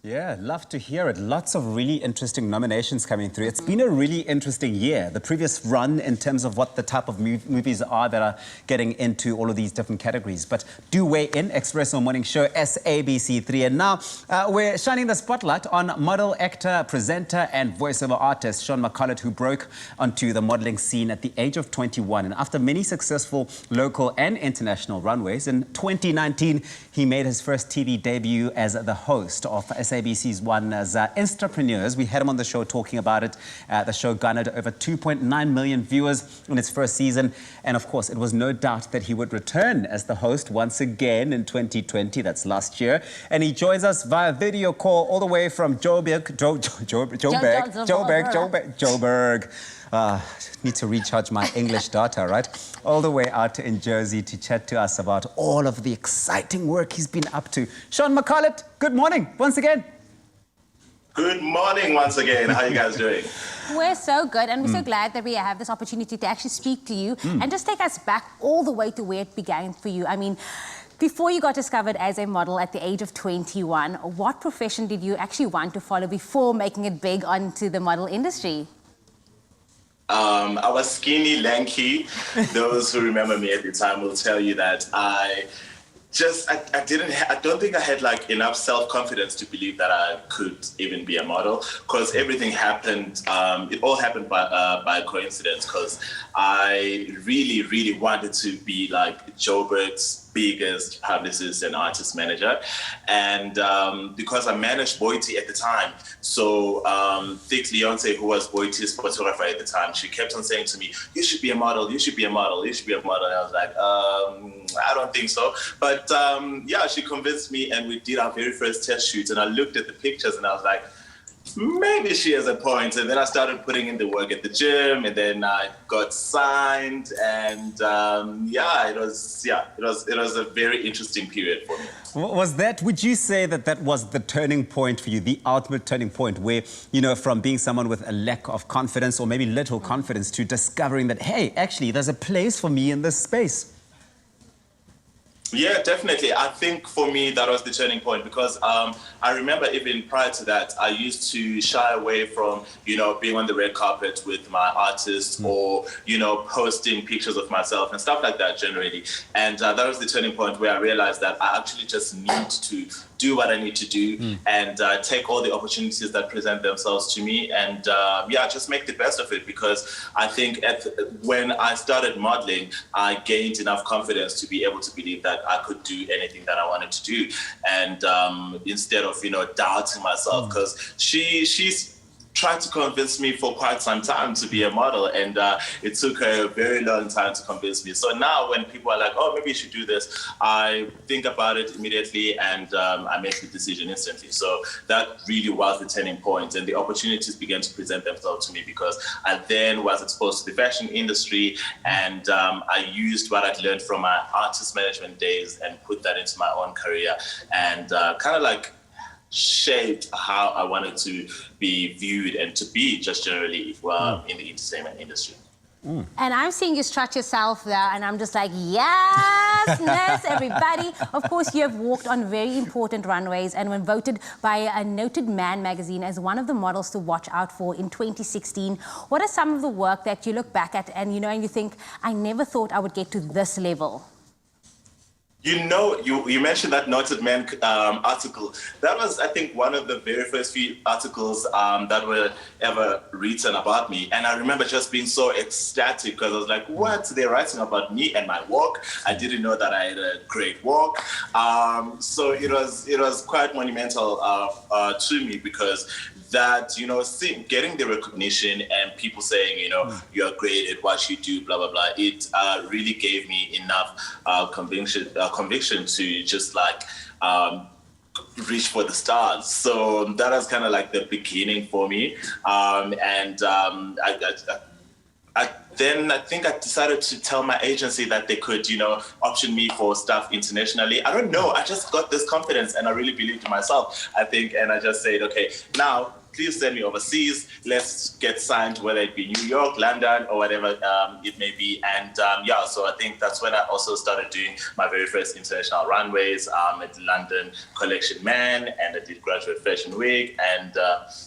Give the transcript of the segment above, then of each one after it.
Yeah, love to hear it. Lots of really interesting nominations coming through. It's been a really interesting year. The previous run in terms of what the type of movies are that are getting into all of these different categories. But do weigh in, Expresso Morning Show, SABC3. And now we're shining the spotlight on model, actor, presenter and voiceover artist Sean McCollet, who broke onto the modeling scene at the age of 21. And after many successful local and international runways, in 2019, he made his first TV debut as the host of SABC One's Instapreneurs. We had him on the show talking about it. The show garnered over 2.9 million viewers in its first season. And of course, it was no doubt that he would return as the host once again in 2020. That's last year. And he joins us via video call all the way from Joburg. Need to recharge my English data, right? All the way out in Jersey to chat to us about all of the exciting work he's been up to. Sean McCollet, good morning once again. Good morning once again. How are you guys doing? We're so good, and we're so glad that we have this opportunity to actually speak to you and just take us back all the way to where it began for you. I mean, before you got discovered as a model at the age of 21, what profession did you actually want to follow before making it big onto the model industry? I was skinny, lanky. Those who remember me at the time will tell you that I don't think I had like enough self-confidence to believe that I could even be a model, because everything happened, it all happened by coincidence, because I really wanted to be like Joburg's biggest publicist and artist manager. And because I managed Boity at the time, so Thix Leonce, who was Boity's photographer at the time, she kept on saying to me, you should be a model, you should be a model, you should be a model. And I was like, I don't think so. But yeah, she convinced me, and we did our very first test shoot, and I looked at the pictures and I was like, maybe she has a point. And then I started putting in the work at the gym, and then I got signed, and yeah, it was a very interesting period for me. Would you say that that was the turning point for you, the ultimate turning point, where, you know, from being someone with a lack of confidence or maybe little confidence to discovering that, hey, actually, there's a place for me in this space? Yeah, definitely. I think for me, that was the turning point, because I remember even prior to that, I used to shy away from, you know, being on the red carpet with my artists or, you know, posting pictures of myself and stuff like that generally. And that was the turning point where I realized that I actually just need to do what I need to do and take all the opportunities that present themselves to me, and yeah, just make the best of it, because I think when I started modeling, I gained enough confidence to be able to believe that I could do anything that I wanted to do, and instead of, you know, doubting myself, because she's tried to convince me for quite some time to be a model, and it took her a very long time to convince me. So now when people are like, oh, maybe you should do this, I think about it immediately, and I make the decision instantly. So that really was the turning point, and the opportunities began to present themselves to me, because I then was exposed to the fashion industry, and I used what I'd learned from my artist management days and put that into my own career, and kind of like shaped how I wanted to be viewed and to be just generally in the entertainment industry. And I'm seeing you strut yourself there, and I'm just like, yes, yes, everybody. Of course, you have walked on very important runways and were voted by a noted Man magazine as one of the models to watch out for in 2016. What are some of the work that you look back at and, you know, and you think, I never thought I would get to this level? You know, you mentioned that Noted Man article. That was, I think, one of the very first few articles that were ever written about me. And I remember just being so ecstatic, because I was like, what? They're writing about me and my walk. I didn't know that I had a great walk. So it was quite monumental to me, because that, you know, getting the recognition and people saying, you know, you're great at what you do, blah, blah, blah, it really gave me enough conviction to just like reach for the stars. So that was kind of like the beginning for me. Then I think I decided to tell my agency that they could, you know, option me for stuff internationally. I don't know. I just got this confidence, and I really believed in myself, I think. And I just said, okay, now please send me overseas. Let's get signed, whether it be New York, London, or whatever it may be. And yeah, so I think that's when I also started doing my very first international runways at London Collection Man, and I did Graduate Fashion Week. And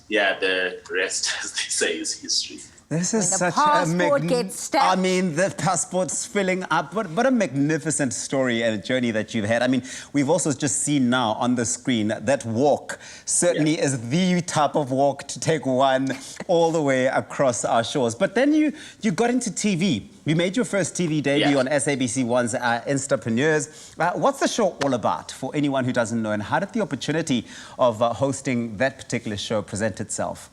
yeah, the rest, as they say, is history. This is When the such passport gets stamped. I mean, the passport's filling up. What a magnificent story and a journey that you've had. I mean, we've also just seen now on the screen that walk certainly is the type of walk to take one all the way across our shores. But then you got into TV. You made your first TV debut on SABC One's Instapreneurs. What's the show all about for anyone who doesn't know, and how did the opportunity of hosting that particular show present itself?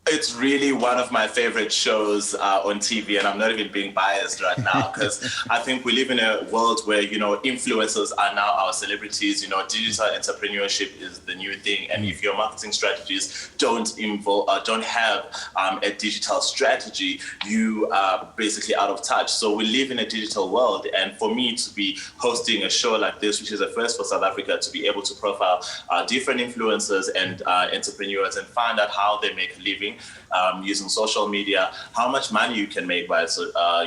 It's really one of my favorite shows on TV, and I'm not even being biased right now, because I think we live in a world where, you know, influencers are now our celebrities. You know, digital entrepreneurship is the new thing, and if your marketing strategies don't have a digital strategy, you are basically out of touch. So we live in a digital world, and for me to be hosting a show like this, which is a first for South Africa, to be able to profile different influencers and entrepreneurs and find out how they make a living using social media, how much money you can make by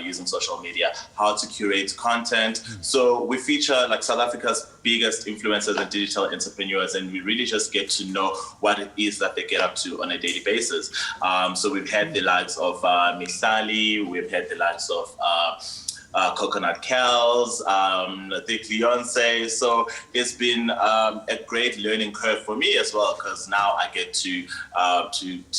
using social media, how to curate content. So we feature like South Africa's biggest influencers and digital entrepreneurs, and we really just get to know what it is that they get up to on a daily basis. So we've had the likes of Misali, we've had the likes of Coconut Kells, Thick Leonce. So it's been a great learning curve for me as well, because now I get to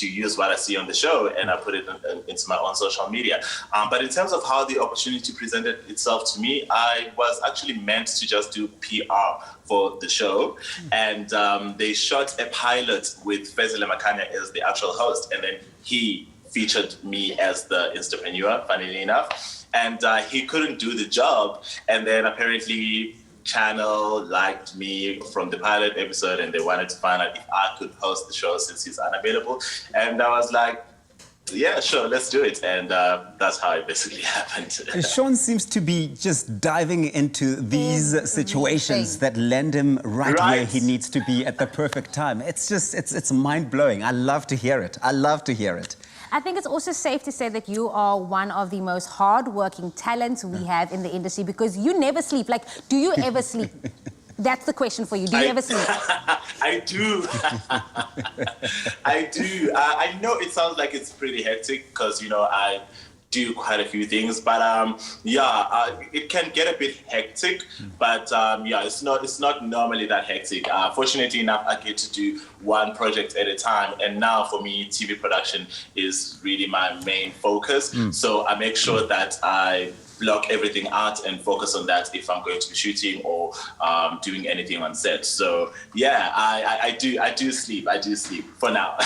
use what I see on the show and I put it into my own social media. But in terms of how the opportunity presented itself to me, I was actually meant to just do PR for the show, and they shot a pilot with Fezile Makanya as the actual host, and then he featured me as the Instapreneur, funnily enough. And he couldn't do the job. And then apparently Channel liked me from the pilot episode, and they wanted to find out if I could host the show since he's unavailable. And I was like, yeah, sure, let's do it. And that's how it basically happened. Sean seems to be just diving into these situations that land him right where he needs to be at the perfect time. It's just, it's mind-blowing. I love to hear it. I love to hear it. I think it's also safe to say that you are one of the most hard-working talents we have in the industry, because you never sleep. Like, do you ever sleep? That's the question for you. Do you ever sleep? I do. I do. I know it sounds like it's pretty hectic because, you know, I do quite a few things, but it can get a bit hectic, but yeah, it's not normally that hectic. Fortunately enough, I get to do one project at a time, and now for me, TV production is really my main focus. So I make sure that I block everything out and focus on that if I'm going to be shooting or doing anything on set. So yeah, I do sleep for now.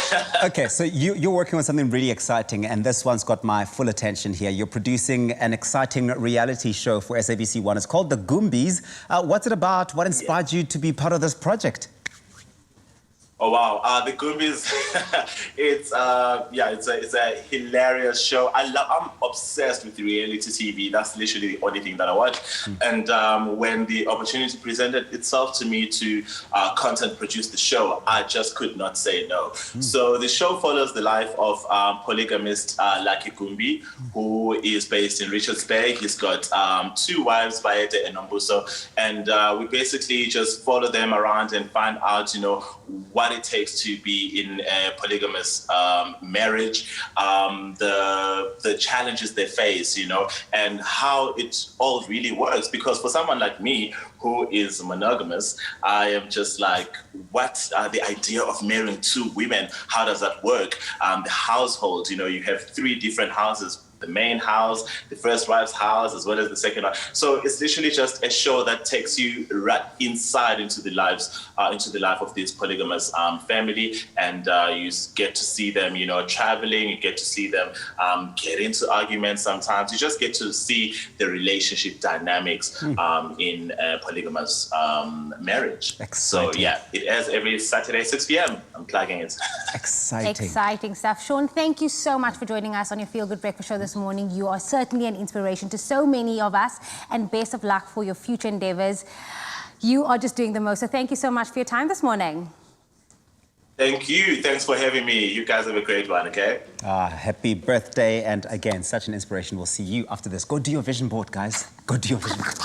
Okay, so you're working on something really exciting, and this one's got my full attention here. You're producing an exciting reality show for SABC One. It's called The Goombys. What's it about? What inspired you to be part of this project? Oh wow, The Goombys, it's a hilarious show. I'm obsessed with reality TV. That's literally the only thing that I watch. And when the opportunity presented itself to me to content produce the show, I just could not say no. So the show follows the life of polygamist Lucky Gumbi, who is based in Richards Bay. He's got 2 wives, Bayete and Nombuso, and we basically just follow them around and find out, you know, what it takes to be in a polygamous marriage, the challenges they face, you know, and how it all really works. Because for someone like me who is monogamous, I am just like, what the idea of marrying 2 women? How does that work? The household, you know, you have 3 different houses. The main house, the first wife's house, as well as the second one. So it's literally just a show that takes you right inside into the life of this polygamous family, and you get to see them, you know, traveling. You get to see them get into arguments sometimes. You just get to see the relationship dynamics in a polygamous marriage. Exciting. So yeah, it airs every Saturday, 6 p.m. I'm plugging it. Exciting stuff. Sean, thank you so much for joining us on your Feel Good Breakfast Show this morning. You are certainly an inspiration to so many of us, and best of luck for your future endeavors. You are just doing the most. So thank you so much for your time this morning. Thank you. Thanks for having me. You guys have a great one, okay? Happy birthday. And again, such an inspiration. We'll see you after this. Go do your vision board, guys. Go do your vision board.